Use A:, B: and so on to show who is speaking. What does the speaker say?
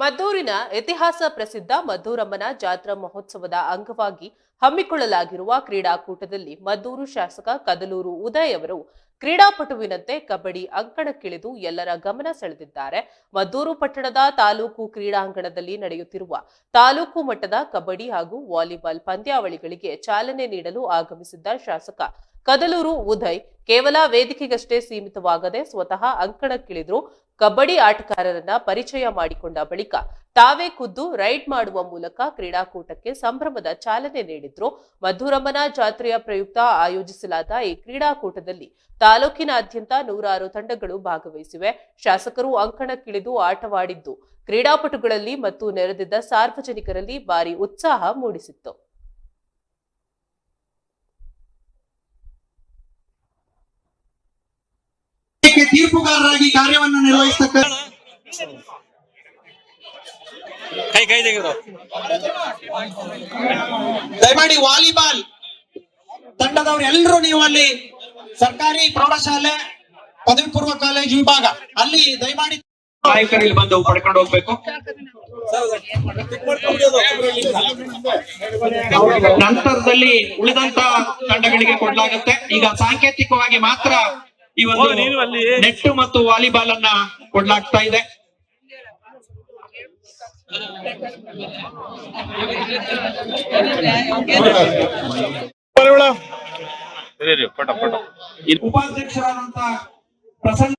A: ಮದ್ದೂರಿನ ಇತಿಹಾಸ ಪ್ರಸಿದ್ಧ ಮದ್ದೂರಮ್ಮನ ಜಾತ್ರಾ ಮಹೋತ್ಸವದ ಅಂಗವಾಗಿ ಹಮ್ಮಿಕೊಳ್ಳಲಾಗಿರುವ ಕ್ರೀಡಾಕೂಟದಲ್ಲಿ ಮದ್ದೂರು ಶಾಸಕ ಕದಲೂರು ಉದಯ್ ಅವರು ಕ್ರೀಡಾಪಟುವಿನಂತೆ ಕಬಡ್ಡಿ ಅಂಕಣಕ್ಕಿಳಿದು ಎಲ್ಲರ ಗಮನ ಸೆಳೆದಿದ್ದಾರೆ. ಮದ್ದೂರು ಪಟ್ಟಣದ ತಾಲೂಕು ಕ್ರೀಡಾಂಗಣದಲ್ಲಿ ನಡೆಯುತ್ತಿರುವ ತಾಲೂಕು ಮಟ್ಟದ ಕಬಡ್ಡಿ ಹಾಗೂ ವಾಲಿಬಾಲ್ ಪಂದ್ಯಾವಳಿಗಳಿಗೆ ಚಾಲನೆ ನೀಡಲು ಆಗಮಿಸಿದ್ದ ಶಾಸಕ ಕದಲೂರು ಉದಯ್ ಕೇವಲ ವೇದಿಕೆಗಷ್ಟೇ ಸೀಮಿತವಾಗದೆ ಸ್ವತಃ ಅಂಕಣಕ್ಕಿಳಿದ್ರು. ಕಬಡ್ಡಿ ಆಟಗಾರರನ್ನ ಪರಿಚಯ ಮಾಡಿಕೊಂಡ ಬಳಿಕ ತಾವೇ ಖುದ್ದು ರೈಡ್ ಮಾಡುವ ಮೂಲಕ ಕ್ರೀಡಾಕೂಟಕ್ಕೆ ಸಂಭ್ರಮದ ಚಾಲನೆ ನೀಡಿದ್ರು. ಮದ್ದೂರಮ್ಮನ ಜಾತ್ರೆಯ ಪ್ರಯುಕ್ತ ಆಯೋಜಿಸಲಾದ ಈ ಕ್ರೀಡಾಕೂಟದಲ್ಲಿ ತಾಲೂಕಿನಾದ್ಯಂತ 106 ತಂಡಗಳು ಭಾಗವಹಿಸಿವೆ. ಶಾಸಕರು ಅಂಕಣಕ್ಕಿಳಿದು ಆಟವಾಡಿದ್ದು ಕ್ರೀಡಾಪಟುಗಳಲ್ಲಿ ಮತ್ತು ನೆರೆದಿದ್ದ ಸಾರ್ವಜನಿಕರಲ್ಲಿ ಭಾರಿ ಉತ್ಸಾಹ ಮೂಡಿಸಿತ್ತು.
B: ತೀರ್ಪುಗಾರರಾಗಿ ಕಾರ್ಯವನ್ನು ನಿರ್ವಹಿಸತಕ್ಕ ದಯಮಾಡಿ ವಾಲಿಬಾಲ್ ತಂಡದವರು ಎಲ್ಲರೂ ನೀವು ಅಲ್ಲಿ ಸರ್ಕಾರಿ ಪ್ರೌಢಶಾಲೆ ಪದವಿ ಪೂರ್ವ ಕಾಲೇಜು ವಿಭಾಗ ಅಲ್ಲಿ ದಯಮಾಡಿ ನಾಯಕರಲ್ಲಿ ಬಂದು ಪಡ್ಕೊಂಡು ಹೋಗ್ಬೇಕು. ನಂತರದಲ್ಲಿ ಉಳಿದಂತ ತಂಡಗಳಿಗೆ ಕೊಡಲಾಗುತ್ತೆ. ಈಗ ಸಾಂಕೇತಿಕವಾಗಿ ಮಾತ್ರ ಈ ಒಂದು ನೆಟ್ಟು ಮತ್ತು ವಾಲಿಬಾಲ್ ಅನ್ನ ಕೊಡ್ಲಾಗ್ತಾ ಇದೆ. ಉಪಾಧ್ಯಕ್ಷರಾದಂತಹ ಪ್ರಸನ್ನ